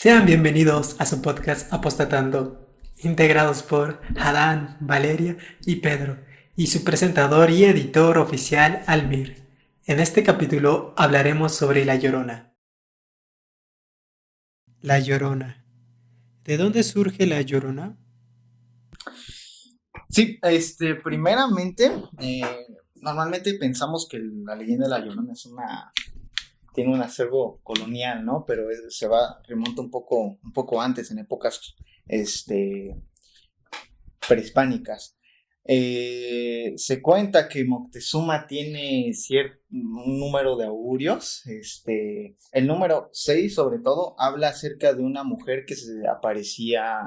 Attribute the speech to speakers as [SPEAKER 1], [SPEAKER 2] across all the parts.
[SPEAKER 1] Sean bienvenidos a su podcast Apostatando, integrados por Adán, Valeria y Pedro, y su presentador y editor oficial Almir. En este capítulo hablaremos sobre La Llorona. La Llorona. ¿De dónde surge La Llorona?
[SPEAKER 2] Sí, primeramente, normalmente pensamos que la leyenda de la Llorona tiene un acervo colonial, ¿no? Pero remonta un poco antes, en épocas, este, prehispánicas. Se cuenta que Moctezuma tiene un número de augurios. El número 6, sobre todo, habla acerca de una mujer que se aparecía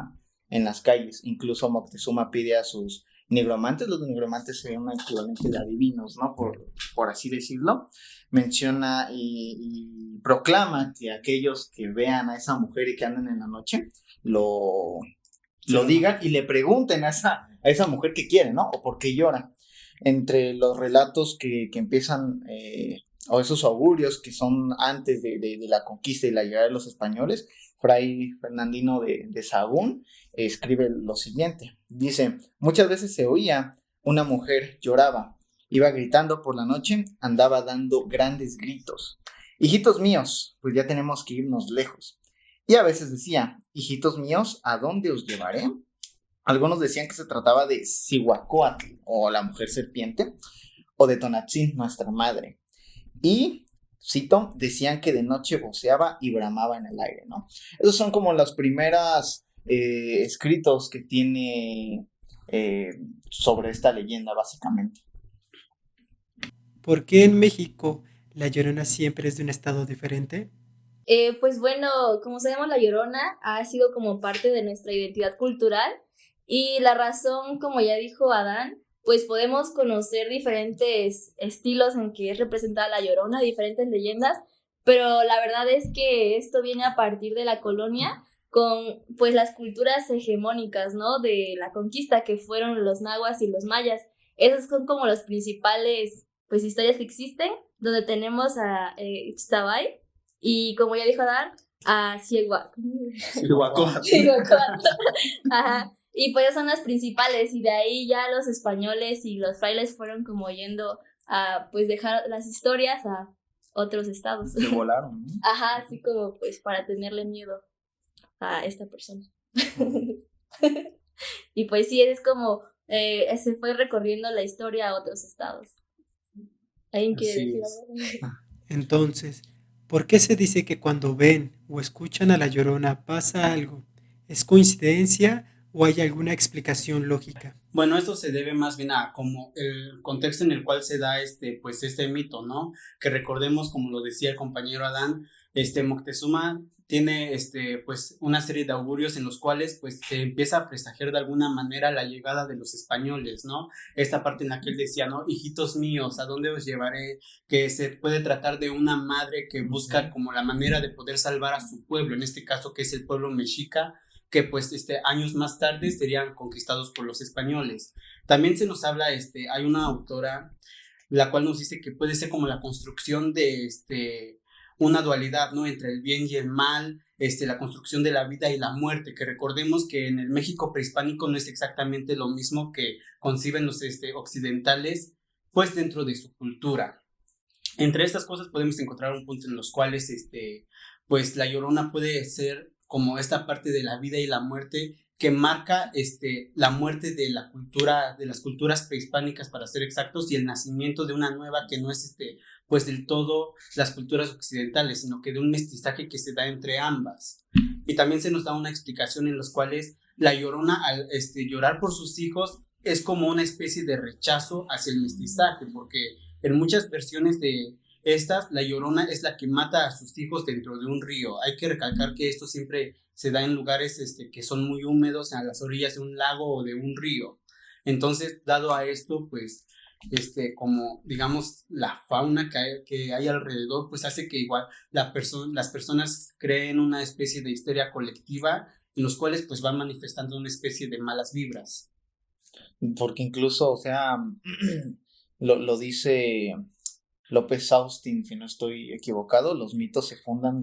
[SPEAKER 2] en las calles. Incluso Moctezuma pide a sus nigromantes, los nigromantes serían un equivalente de adivinos, ¿no? Por así decirlo. Menciona y proclama que aquellos que vean a esa mujer y que andan en la noche, lo digan y le pregunten a esa mujer qué quiere, ¿no? O por qué llora. Entre los relatos que empiezan, o esos augurios que son antes de la conquista y la llegada de los españoles, Fray Fernandino de Sahagún escribe lo siguiente. Dice, muchas veces se oía una mujer lloraba, iba gritando por la noche, andaba dando grandes gritos. Hijitos míos, pues ya tenemos que irnos lejos. Y a veces decía, hijitos míos, ¿a dónde os llevaré? Algunos decían que se trataba de Cihuacóatl, o la mujer serpiente, o de Tonatzin, nuestra madre. Y, cito, decían que de noche voceaba y bramaba en el aire, ¿no? Esos son como los primeros escritos que tiene sobre esta leyenda, básicamente.
[SPEAKER 1] ¿Por qué en México La Llorona siempre es de un estado diferente?
[SPEAKER 3] Pues bueno, como sabemos, La Llorona ha sido como parte de nuestra identidad cultural y la razón, como ya dijo Adán, pues podemos conocer diferentes estilos en que es representada La Llorona, diferentes leyendas, pero la verdad es que esto viene a partir de la colonia con pues las culturas hegemónicas, ¿no? De la conquista que fueron los nahuas y los mayas. Esos son como los principales pues historias que existen, donde tenemos a Ixtabay y como ya dijo Dan, a
[SPEAKER 2] Cihuacóatl.
[SPEAKER 3] Cihuacóatl. Ajá. Y pues son las principales y de ahí ya los españoles y los frailes fueron como yendo a pues dejar las historias a otros estados.
[SPEAKER 2] Se volaron, ¿no?
[SPEAKER 3] Ajá, así como pues para tenerle miedo a esta persona. Y pues sí, es como se fue recorriendo la historia a otros estados. ¿Alguien quiere
[SPEAKER 2] Así
[SPEAKER 3] decir
[SPEAKER 2] es.
[SPEAKER 3] algo?
[SPEAKER 1] Entonces, ¿por qué se dice que cuando ven o escuchan a La Llorona pasa algo? ¿Es coincidencia o hay alguna explicación lógica?
[SPEAKER 4] Bueno, esto se debe más bien a como el contexto en el cual se da pues este mito, ¿no? Que recordemos, como lo decía el compañero Adán, Moctezuma tiene, pues una serie de augurios en los cuales, pues, se empieza a presagiar de alguna manera la llegada de los españoles, ¿no? Esta parte en la que él decía, ¿no? Hijitos míos, ¿a dónde os llevaré? Que se puede tratar de una madre que busca como la manera de poder salvar a su pueblo, en este caso que es el pueblo mexica, que pues años más tarde serían conquistados por los españoles. También se nos habla, hay una autora la cual nos dice que puede ser como la construcción de una dualidad, ¿no? Entre el bien y el mal, la construcción de la vida y la muerte, que recordemos que en el México prehispánico no es exactamente lo mismo que conciben los occidentales, pues dentro de su cultura. Entre estas cosas podemos encontrar un punto en los cuales, pues la Llorona puede ser como esta parte de la vida y la muerte que marca, la muerte de la cultura, de las culturas prehispánicas para ser exactos, y el nacimiento de una nueva que no es, pues del todo las culturas occidentales, sino que de un mestizaje que se da entre ambas. Y también se nos da una explicación en los cuales la Llorona, al llorar por sus hijos, es como una especie de rechazo hacia el mestizaje, porque en muchas versiones de estas, la Llorona es la que mata a sus hijos dentro de un río. Hay que recalcar que esto siempre se da en lugares que son muy húmedos, a las orillas de un lago o de un río. Entonces, dado a esto, pues, como digamos la fauna que hay alrededor, pues hace que igual las personas creen una especie de histeria colectiva en los cuales pues van manifestando una especie de malas vibras.
[SPEAKER 2] Porque incluso, o sea, lo dice López Austin, si no estoy equivocado, los mitos se fundan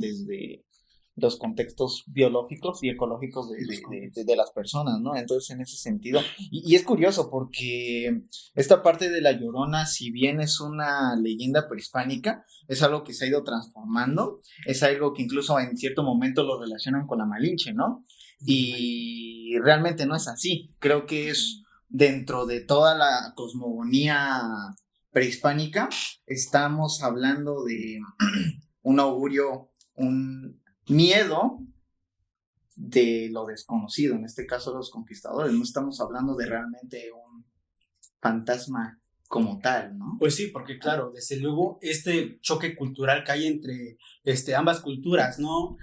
[SPEAKER 2] los contextos biológicos y ecológicos de las personas, ¿no? Entonces, en ese sentido, y es curioso porque esta parte de La Llorona, si bien es una leyenda prehispánica, es algo que se ha ido transformando, es algo que incluso en cierto momento lo relacionan con la Malinche, ¿no? Y realmente no es así, creo que es dentro de toda la cosmogonía prehispánica, estamos hablando de un augurio, un miedo de lo desconocido, en este caso los conquistadores, no estamos hablando de realmente un fantasma como tal, ¿no?
[SPEAKER 4] Pues sí, porque claro, desde luego este choque cultural que hay entre ambas culturas, ¿no?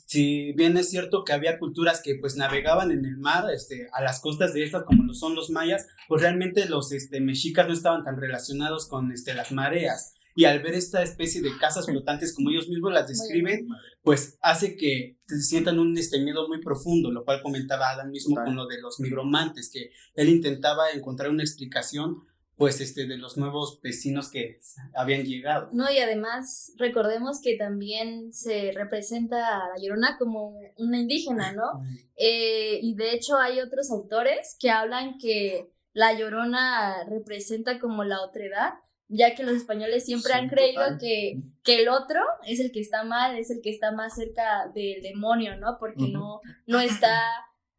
[SPEAKER 4] Si bien es cierto que había culturas que pues navegaban en el mar, a las costas de estas, como lo son los mayas, pues realmente los mexicas no estaban tan relacionados con las mareas. Y al ver esta especie de casas flotantes, como ellos mismos las describen, pues hace que se sientan un miedo muy profundo, lo cual comentaba Adán mismo con lo de los migromantes, que él intentaba encontrar una explicación pues de los nuevos vecinos que habían llegado.
[SPEAKER 3] No, y además recordemos que también se representa a la Llorona como una indígena, ¿no? Y de hecho hay otros autores que hablan que la Llorona representa como la otredad, ya que los españoles siempre han creído que el otro es el que está mal, es el que está más cerca del demonio, ¿no? Porque no está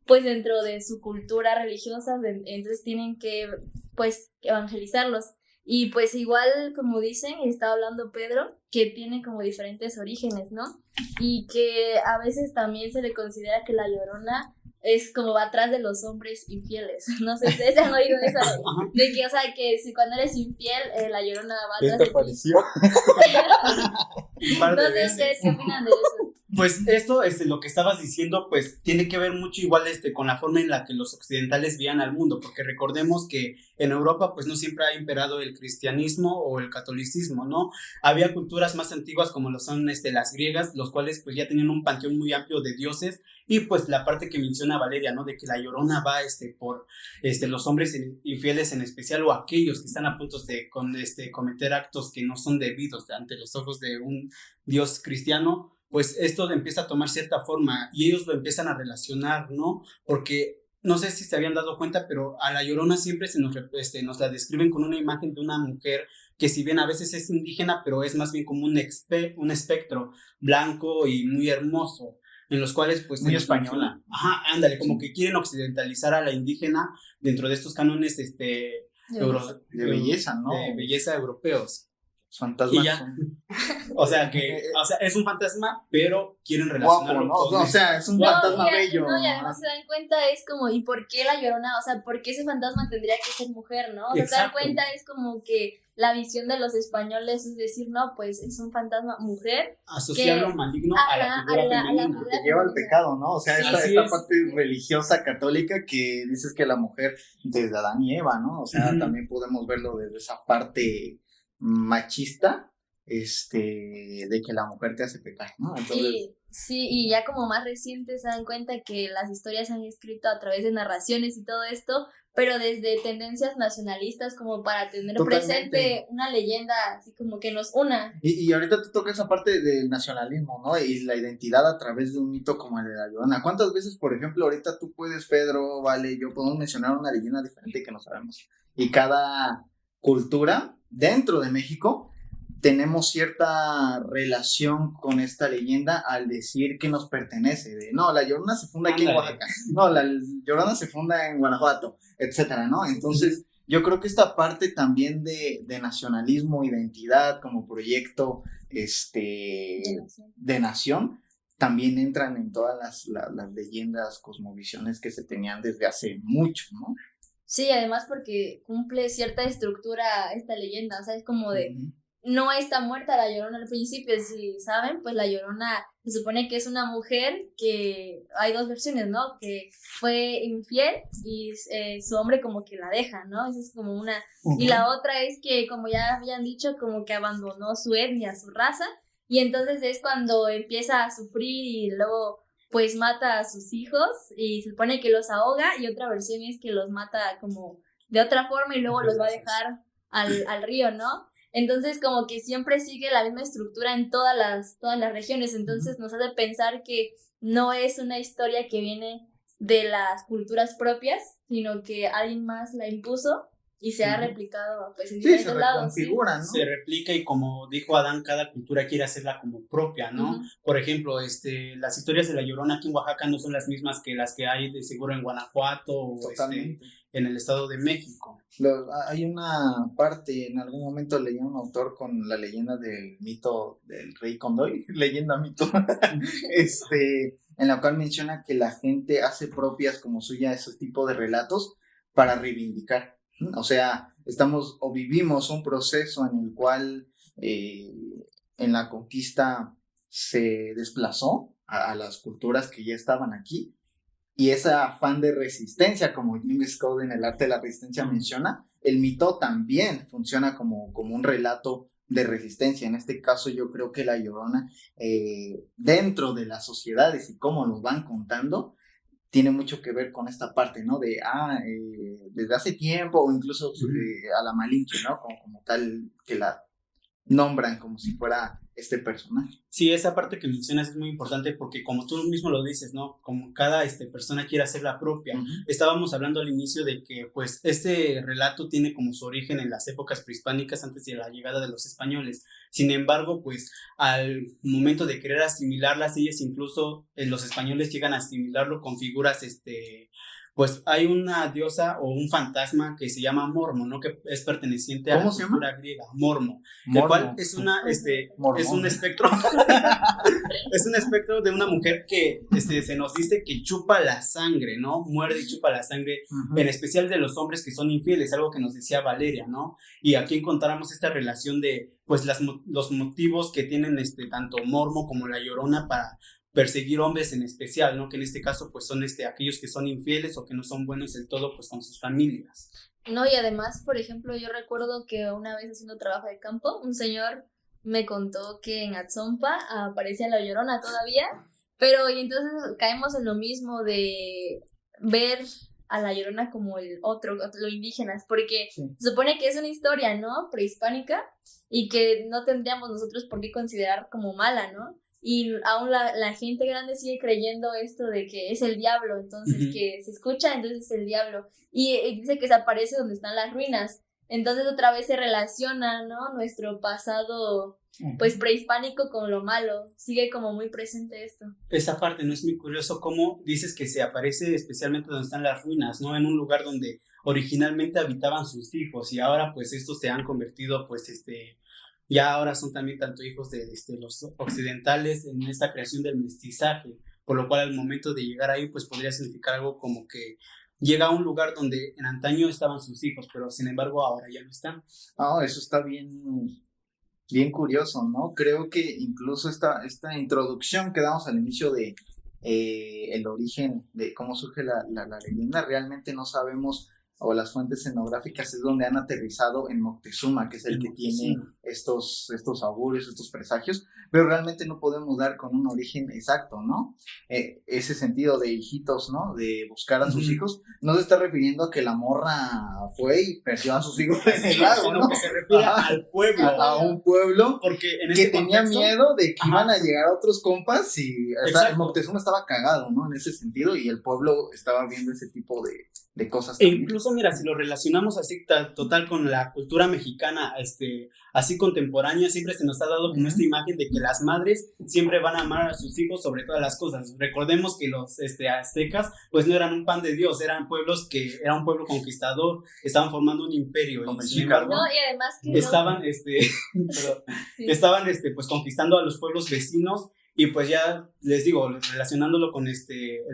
[SPEAKER 3] pues dentro de su cultura religiosa, entonces tienen que pues evangelizarlos. Y pues igual, como dicen, está hablando Pedro, que tienen como diferentes orígenes, ¿no? Y que a veces también se le considera que la Llorona es como va atrás de los hombres infieles. No sé si ustedes han oído esa de que, o sea, que si cuando eres infiel, la Llorona va atrás de ti.
[SPEAKER 2] pareció?
[SPEAKER 3] No sé ustedes qué opinan de eso.
[SPEAKER 4] Pues esto, lo que estabas diciendo, pues tiene que ver mucho igual con la forma en la que los occidentales veían al mundo, porque recordemos que en Europa pues no siempre ha imperado el cristianismo o el catolicismo, ¿no? Había culturas más antiguas como lo son las griegas, los cuales pues ya tenían un panteón muy amplio de dioses, y pues la parte que menciona Valeria, ¿no? De que la Llorona va por los hombres infieles en especial, o aquellos que están a punto de cometer actos que no son debidos ante los ojos de un Dios cristiano. Pues esto empieza a tomar cierta forma y ellos lo empiezan a relacionar, ¿no? Porque no sé si se habían dado cuenta, pero a la Llorona siempre nos la describen con una imagen de una mujer que, si bien a veces es indígena, pero es más bien como un espectro blanco y muy hermoso, en los cuales pues
[SPEAKER 2] muy española.
[SPEAKER 4] Ajá, ándale, como que quieren occidentalizar a la indígena dentro de estos cánones
[SPEAKER 2] de belleza, ¿no?
[SPEAKER 4] De belleza europeos.
[SPEAKER 2] Fantasmas.
[SPEAKER 4] O sea, es un fantasma, pero quieren relacionarlo
[SPEAKER 2] guapo, ¿no? O sea, es un fantasma bello.
[SPEAKER 3] No, y además se dan cuenta, es como, ¿y por qué la Llorona? O sea, ¿por qué ese fantasma tendría que ser mujer, no? O sea, se dan cuenta, es como que la visión de los españoles es decir, no, pues es un fantasma mujer.
[SPEAKER 4] Asociarlo maligno a la figura femenina.
[SPEAKER 2] Que lleva al pecado, ¿no? O sea,
[SPEAKER 3] sí,
[SPEAKER 2] esta parte religiosa católica que dices que la mujer desde Adán y Eva, ¿no? O sea, también podemos verlo desde esa parte machista, de que la mujer te hace pecar, ¿no? Entonces,
[SPEAKER 3] sí, y ya como más recientes se dan cuenta que las historias se han escrito a través de narraciones y todo esto, pero desde tendencias nacionalistas como para tener presente una leyenda así como que nos una.
[SPEAKER 2] Y ahorita tú tocas esa parte del nacionalismo, ¿no? Y la identidad a través de un mito como el de la Llorona. ¿Cuántas veces, por ejemplo, ahorita tú puedes, Pedro, Vale, yo podemos mencionar una leyenda diferente que no sabemos? Y cada cultura dentro de México tenemos cierta relación con esta leyenda al decir que nos pertenece, no, la Llorona se funda aquí en Oaxaca, no, la Llorona se funda en Guanajuato, etcétera, ¿no? Entonces, yo creo que esta parte también de nacionalismo, identidad como proyecto de nación, también entran en todas las leyendas, cosmovisiones que se tenían desde hace mucho, ¿no?
[SPEAKER 3] Sí, además porque cumple cierta estructura esta leyenda, o sea, es como de, no está muerta la Llorona al principio, si saben, pues la Llorona se supone que es una mujer que, hay dos versiones, ¿no? Que fue infiel y su hombre como que la deja, ¿no? Esa es como una, y la otra es que, como ya habían dicho, como que abandonó su etnia, su raza, y entonces es cuando empieza a sufrir y luego pues mata a sus hijos y se supone que los ahoga, y otra versión es que los mata como de otra forma y luego los va a dejar al río, ¿no? Entonces como que siempre sigue la misma estructura en todas las regiones, entonces nos hace pensar que no es una historia que viene de las culturas propias, sino que alguien más la impuso y se ha replicado pues en
[SPEAKER 2] Sí, se
[SPEAKER 3] diferentes lados.
[SPEAKER 2] reconfigura, ¿no?
[SPEAKER 4] Se replica y como dijo Adán, cada cultura quiere hacerla como propia, ¿no?
[SPEAKER 3] Ujú.
[SPEAKER 4] Por ejemplo, las historias de La Llorona aquí en Oaxaca no son las mismas que las que hay de seguro en Guanajuato o
[SPEAKER 2] Totalmente.
[SPEAKER 4] en el Estado de México.
[SPEAKER 2] Hay una parte, en algún momento leí a un autor con la leyenda del mito del rey Condoy, leyenda mito, en la cual menciona que la gente hace propias como suya ese tipo de relatos para reivindicar. O sea, estamos o vivimos un proceso en el cual en la conquista se desplazó a las culturas que ya estaban aquí. Y ese afán de resistencia, como James Code en el arte de la resistencia menciona, el mito también funciona como un relato de resistencia. En este caso yo creo que La Llorona, dentro de las sociedades y cómo nos van contando, tiene mucho que ver con esta parte, ¿no? Desde hace tiempo, o incluso a la Malinche, ¿no? Como tal, que la nombran como si fuera este personaje.
[SPEAKER 4] Sí, esa parte que mencionas es muy importante porque como tú mismo lo dices, ¿no? Como cada persona quiere hacer la propia. Estábamos hablando al inicio de que pues este relato tiene como su origen en las épocas prehispánicas antes de la llegada de los españoles. Sin embargo, pues al momento de querer asimilarlas, ellas incluso los españoles llegan a asimilarlo con figuras pues hay una diosa o un fantasma que se llama Mormo, ¿no? Que es perteneciente a la cultura griega, Mormo, el cual es es un espectro, es un espectro de una mujer que se nos dice que chupa la sangre, ¿no? Muerde y chupa la sangre, en especial de los hombres que son infieles, algo que nos decía Valeria, ¿no? Y aquí encontramos esta relación de, pues, los motivos que tienen tanto Mormo como la Llorona para perseguir hombres en especial, ¿no? Que en este caso pues son aquellos que son infieles o que no son buenos del todo pues con sus familias.
[SPEAKER 3] No, y además, por ejemplo, yo recuerdo que una vez haciendo trabajo de campo, un señor me contó que en Atzompa aparecía La Llorona todavía, pero y entonces caemos en lo mismo de ver a La Llorona como lo indígenas, porque se supone que es una historia, ¿no? Prehispánica y que no tendríamos nosotros por qué considerar como mala, ¿no? Y aún la gente grande sigue creyendo esto de que es el diablo, entonces que se escucha, entonces es el diablo. Y dice que se aparece donde están las ruinas. Entonces otra vez se relaciona, ¿no? Nuestro pasado, pues prehispánico con lo malo. Sigue como muy presente esto.
[SPEAKER 4] Esa parte, ¿no? Es muy curioso cómo dices que se aparece especialmente donde están las ruinas, ¿no? En un lugar donde originalmente habitaban sus hijos y ahora pues estos se han convertido pues ya ahora son también tanto hijos de los occidentales en esta creación del mestizaje, por lo cual al momento de llegar ahí pues podría significar algo como que llega a un lugar donde en antaño estaban sus hijos, pero sin embargo ahora ya no están.
[SPEAKER 2] Eso está bien curioso, ¿no? Creo que incluso esta introducción que damos al inicio de el origen de cómo surge la leyenda, realmente no sabemos, o las fuentes etnográficas es donde han aterrizado en Moctezuma, que es el que tiene estos augurios, estos presagios, pero realmente no podemos dar con un origen exacto, ¿no? Ese sentido de hijitos, ¿no? De buscar a sus hijos, no se está refiriendo a que la morra fue y perdió a sus hijos en el lago, ¿no?
[SPEAKER 4] Que se refiere al pueblo.
[SPEAKER 2] A un pueblo
[SPEAKER 4] porque en
[SPEAKER 2] que tenía miedo de que iban a llegar otros compas y Moctezuma estaba cagado, ¿no? En ese sentido, y el pueblo estaba viendo ese tipo de cosas.
[SPEAKER 4] E incluso, mira, si lo relacionamos así total con la cultura mexicana, así contemporánea, siempre se nos ha dado como esta imagen de que las madres siempre van a amar a sus hijos sobre todas las cosas. Recordemos que los aztecas, pues no eran un pan de Dios, era un pueblo conquistador, estaban formando un imperio. Y sin embargo,
[SPEAKER 3] no, y además que
[SPEAKER 4] estaban, estaban, pues conquistando a los pueblos vecinos. Y pues ya les digo, relacionándolo con el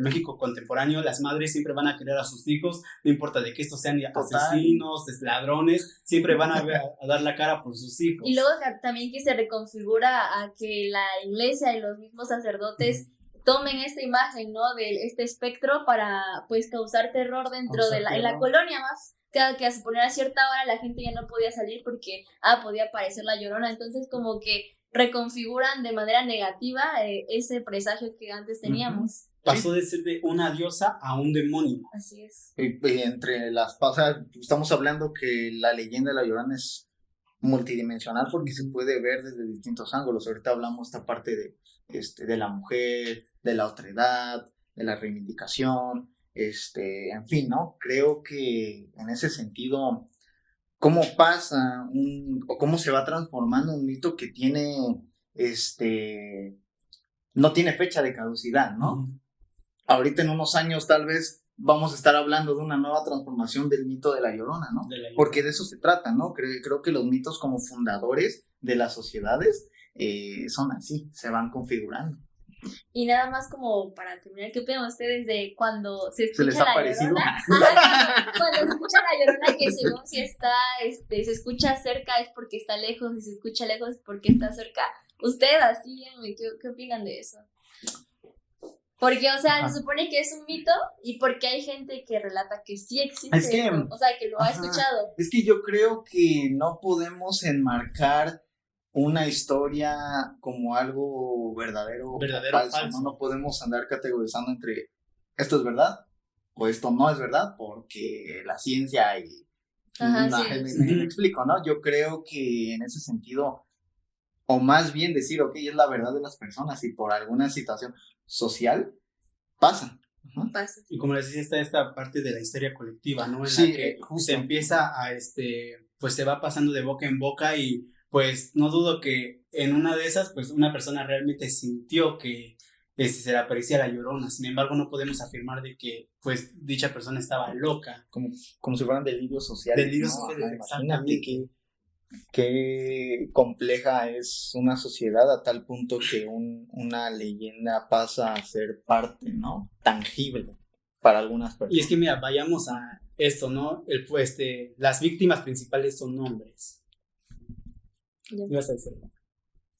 [SPEAKER 4] México contemporáneo, las madres siempre van a querer a sus hijos, no importa de que estos sean asesinos, ladrones, siempre van a dar la cara por sus hijos.
[SPEAKER 3] Y luego también que se reconfigura a que la iglesia y los mismos sacerdotes tomen esta imagen, ¿no? De este espectro para pues causar terror dentro de en la colonia más. Que a suponer a cierta hora la gente ya no podía salir porque podía aparecer la Llorona, entonces como que reconfiguran de manera negativa ese presagio que antes teníamos.
[SPEAKER 4] Pasó de ser de una diosa a un demonio.
[SPEAKER 3] Así es.
[SPEAKER 2] Entre las pasas, estamos hablando que la leyenda de la Llorona es multidimensional porque se puede ver desde distintos ángulos. Ahorita hablamos esta parte de la mujer, de la otredad, de la reivindicación, en fin, ¿no? Creo que en ese sentido, cómo pasa o cómo se va transformando un mito que tiene, no tiene fecha de caducidad, ¿no? Ahorita en unos años tal vez vamos a estar hablando de una nueva transformación del mito de la Llorona, ¿no? Porque de eso se trata, ¿no? Creo que los mitos como fundadores de las sociedades son así, se van configurando.
[SPEAKER 3] Y nada más como para terminar, ¿qué opinan ustedes de cuando se
[SPEAKER 2] ¿Se les
[SPEAKER 3] escucha
[SPEAKER 2] ha
[SPEAKER 3] la
[SPEAKER 2] parecido?
[SPEAKER 3] Llorona? Ajá, cuando se escucha la Llorona, que según si está, se escucha cerca es porque está lejos, y si se escucha lejos es porque está cerca. Ustedes así, díganme, ¿qué opinan de eso? Porque, o sea, se supone que es un mito y porque hay gente que relata que sí existe
[SPEAKER 2] Es que,
[SPEAKER 3] eso, o sea, que lo ha escuchado.
[SPEAKER 2] Es que yo creo que no podemos enmarcar una historia como algo verdadero o falso. No podemos andar categorizando entre esto es verdad o esto no es verdad porque la ciencia y...
[SPEAKER 3] Ajá,
[SPEAKER 2] me explico, ¿no? Yo creo que en ese sentido, o más bien decir, ok, es la verdad de las personas y por alguna situación social pasa.
[SPEAKER 3] Pasa.
[SPEAKER 4] Y como les decía, está esta parte de la histeria colectiva, ¿no? En
[SPEAKER 2] Sí,
[SPEAKER 4] la que
[SPEAKER 2] justo.
[SPEAKER 4] se empieza pues se va pasando de boca en boca y pues no dudo que en una de esas, pues una persona realmente sintió que se le aparecía la Llorona. Sin embargo, no podemos afirmar de que pues dicha persona estaba loca.
[SPEAKER 2] Como si fueran delirios sociales.
[SPEAKER 4] Delirios
[SPEAKER 2] ¿no?
[SPEAKER 4] sociales,
[SPEAKER 2] Imagínate qué compleja es una sociedad a tal punto que una leyenda pasa a ser parte, ¿no? Tangible para algunas personas.
[SPEAKER 4] Y es que mira, vayamos a esto, ¿no? Las víctimas principales son hombres.
[SPEAKER 3] Ya.
[SPEAKER 4] ¿Qué vas a decir?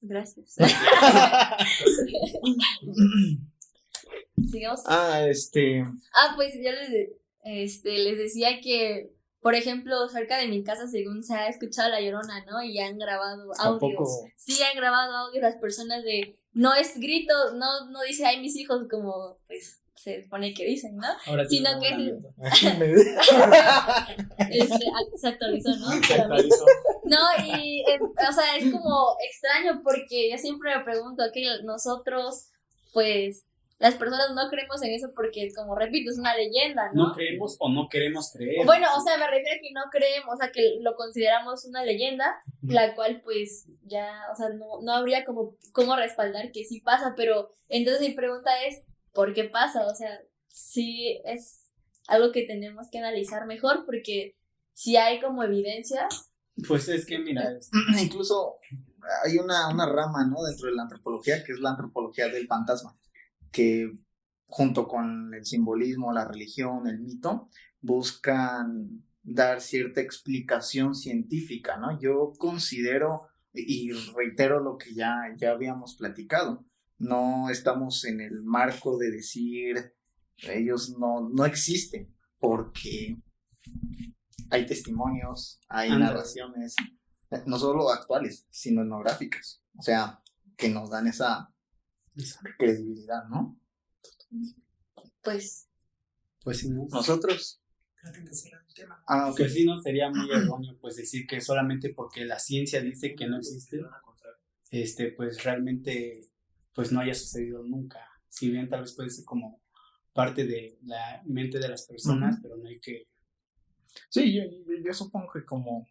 [SPEAKER 3] Gracias. Sigamos. Pues yo les decía que, por ejemplo, cerca de mi casa, según se ha escuchado la Llorona, ¿no? Y han grabado audios. Sí, han grabado audios las personas no es grito, no dice, ay, mis hijos, como, pues, se supone que dicen, ¿no?
[SPEAKER 4] Ahora sí,
[SPEAKER 3] sino que se actualizó, ¿no?
[SPEAKER 4] Se actualizó.
[SPEAKER 3] No, y, o sea, es como extraño porque yo siempre me pregunto que nosotros, pues, las personas no creemos en eso porque, como repito, es una leyenda, ¿no?
[SPEAKER 4] No creemos o no queremos creer.
[SPEAKER 3] Bueno, o sea, me refiero a que no creemos, o sea, que lo consideramos una leyenda, la cual, pues, ya, o sea, no habría como cómo respaldar que sí pasa, pero entonces mi pregunta es, ¿por qué pasa? O sea, sí es algo que tenemos que analizar mejor porque si hay como evidencias.
[SPEAKER 4] Pues es que, mira,
[SPEAKER 2] incluso hay una rama, ¿no? Dentro de la antropología, que es la antropología del fantasma, que junto con el simbolismo, la religión, el mito, buscan dar cierta explicación científica, ¿no? Yo considero y reitero lo que ya habíamos platicado, no estamos en el marco de decir ellos no existen, porque hay testimonios, hay narraciones, no solo actuales, sino etnográficas, o sea, que nos dan esa credibilidad, ¿no?
[SPEAKER 3] Pues
[SPEAKER 4] sí, ¿no?
[SPEAKER 2] Nosotros
[SPEAKER 1] Traten de cerrar el tema.
[SPEAKER 4] Okay. Pues sí, no sería muy erróneo pues decir que solamente porque la ciencia dice que no existe, pues realmente pues no haya sucedido nunca. Si bien tal vez puede ser como parte de la mente de las personas, pero no hay que...
[SPEAKER 2] Sí, yo supongo que como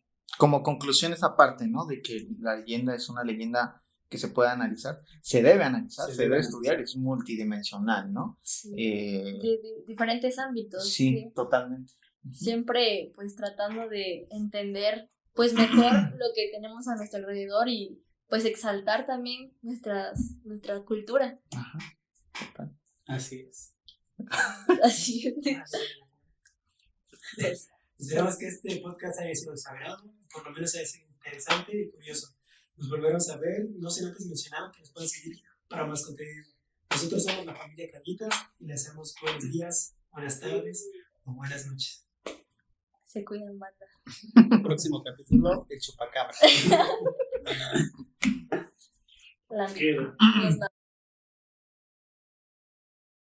[SPEAKER 2] conclusión esa parte, ¿no? De que la leyenda es una leyenda que se puede analizar, se debe analizar, se debe estudiar, es multidimensional, ¿no?
[SPEAKER 3] Sí, de diferentes ámbitos.
[SPEAKER 2] Sí, totalmente.
[SPEAKER 3] Siempre pues tratando de entender pues mejor lo que tenemos a nuestro alrededor y pues exaltar también nuestra cultura.
[SPEAKER 2] Ajá. Total.
[SPEAKER 4] Así es.
[SPEAKER 3] Así es.
[SPEAKER 1] Pues, esperamos que este podcast haya sido sagrado, por lo menos haya sido interesante y curioso. Nos volveremos a ver, no sin antes mencionar que nos pueden seguir para más contenido. Nosotros somos la familia Cañitas y les deseamos buenos días, buenas tardes o buenas noches.
[SPEAKER 3] Se cuidan, banda.
[SPEAKER 4] Próximo capítulo, el chupacabra.
[SPEAKER 3] La